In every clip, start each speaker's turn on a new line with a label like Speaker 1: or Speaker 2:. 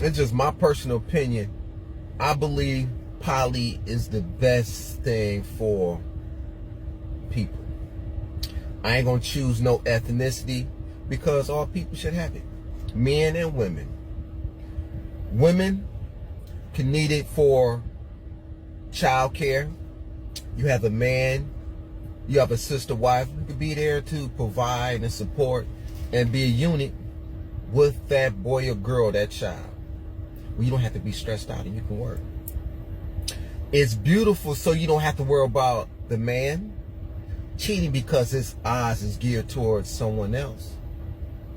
Speaker 1: it's just my personal opinion. I believe poly is the best thing for people. I ain't gonna choose no ethnicity because all people should have it. Men and women. Women can need it for child care. You have a man, you have a sister, wife, who could be there to provide and support and be a unit with that boy or girl, that child. Well, you don't have to be stressed out and you can work. It's beautiful so you don't have to worry about the man cheating because his eyes is geared towards someone else.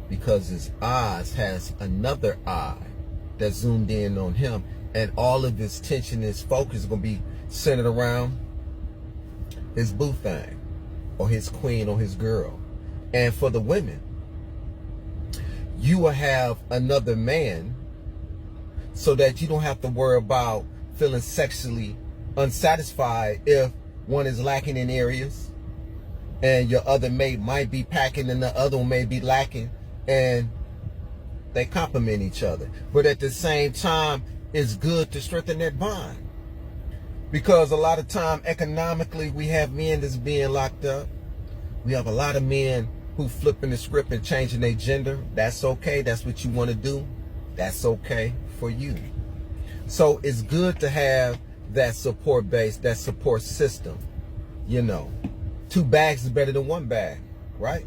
Speaker 1: Because his eyes has another eye that zoomed in on him, and all of his tension, his focus is going to be centered around his boo thing or his queen or his girl. And for the women, you will have another man so that you don't have to worry about feeling sexually unsatisfied if one is lacking in areas and your other mate might be packing and the other one may be lacking, and they complement each other. But at the same time, it's good to strengthen that bond, because a lot of time economically we have men that's being locked up. We have a lot of men who flipping the script and changing their gender. That's okay. That's what you want to do. That's okay for you. So it's good to have that support base, that support system. You know, 2 bags is better than 1 bag, right?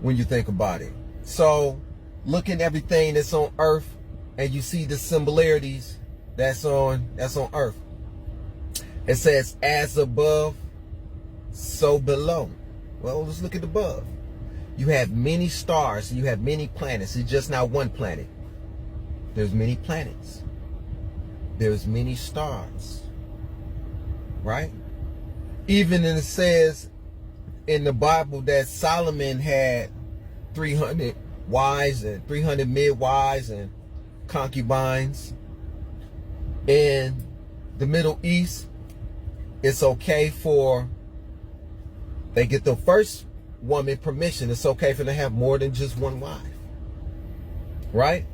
Speaker 1: When you think about it. So look at everything that's on earth and you see the similarities that's on earth. It says, as above, so below. Well, let's look at above. You have many stars, you have many planets. It's just not one planet. There's many planets. There's many stars. Right? Even it says in the Bible that Solomon had 300 wives and 300 midwives and concubines. In the Middle East, it's okay for, they get the first woman permission. It's okay for them to have more than just 1 wife. Right?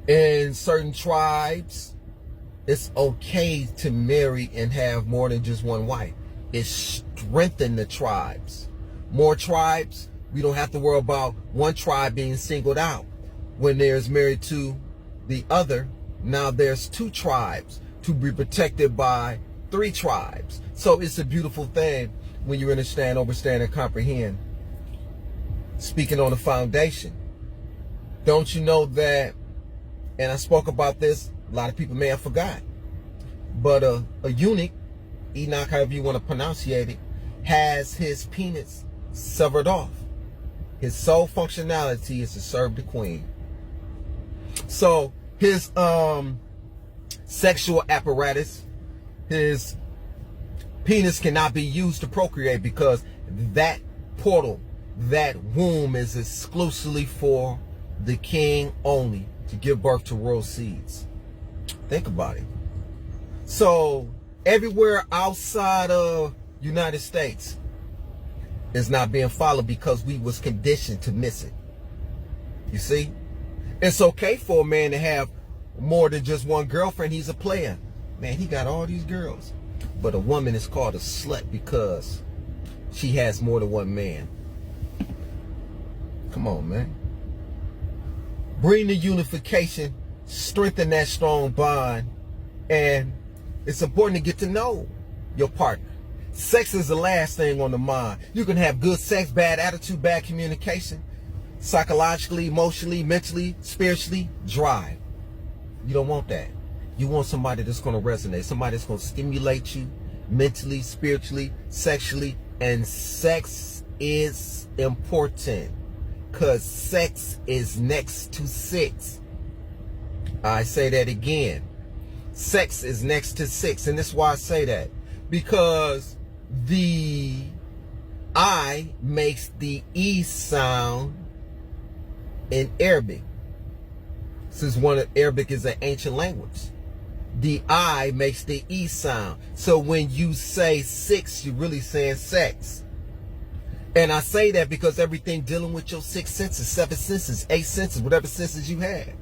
Speaker 1: In certain tribes, it's okay to marry and have more than just 1 wife. It strengthens the tribes. More tribes, we don't have to worry about one tribe being singled out. When there's married to the other, now there's 2 tribes to be protected by 3 tribes. So it's a beautiful thing when you understand, understand, and comprehend. Speaking on the foundation, don't you know that, and I spoke about this, a lot of people may have forgot, but a eunuch, Enoch, however you want to pronunciate it, has his penis severed off. His sole functionality is to serve the queen. So his sexual apparatus, his penis cannot be used to procreate, because that portal, that womb is exclusively for the king only, to give birth to royal seeds. Think about it. So everywhere outside of United States is not being followed because we was conditioned to miss it. You see? It's okay for a man to have more than just 1 girlfriend. He's a player. Man, he got all these girls. But a woman is called a slut because she has more than 1 man. Come on, man. Bring the unification, strengthen that strong bond, and it's important to get to know your partner. Sex is the last thing on the mind. You can have good sex, bad attitude, bad communication, psychologically, emotionally, mentally, spiritually, dry. You don't want that. You want somebody that's going to resonate, somebody that's going to stimulate you mentally, spiritually, sexually. And sex is important, because sex is next to sex. I say that again. Sex is next to sex. And this is why I say that. Because the I makes the E sound in Arabic. Since Arabic is an ancient language. The I makes the E sound. So when you say 6, you're really saying sex. And I say that because everything dealing with your 6 senses, 7 senses, 8 senses, whatever senses you have.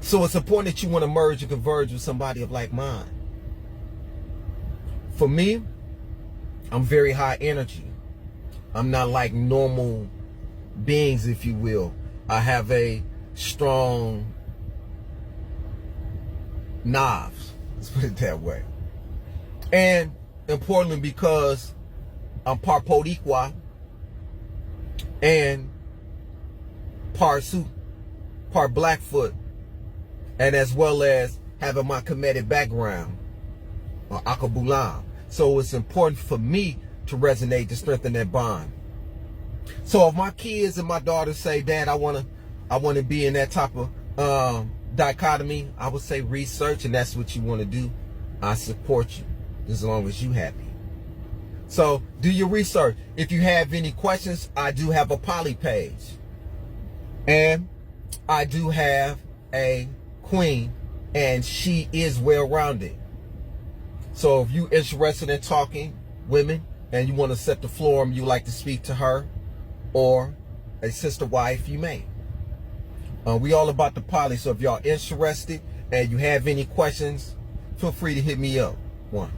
Speaker 1: So it's important that you want to merge and converge with somebody of like mind. For me, I'm very high energy. I'm not like normal beings, if you will. I have a strong knives, let's put it that way. And importantly, because I'm part Pro.Polygamy and part suit, part Blackfoot, and as well as having my Kemetic background, or Akabulam. So it's important for me to resonate, to strengthen that bond. So if my kids and my daughters say, Dad, I want to be in that type of dichotomy, I would say research, and that's what you want to do. I support you as long as you happy. So do your research. If you have any questions, I do have a poly page, and I do have a queen, and she is well-rounded. So if you're interested in talking women and you want to set the floor and you like to speak to her or a sister wife, you may. We all about the poly. So if y'all interested and you have any questions, feel free to hit me up. One.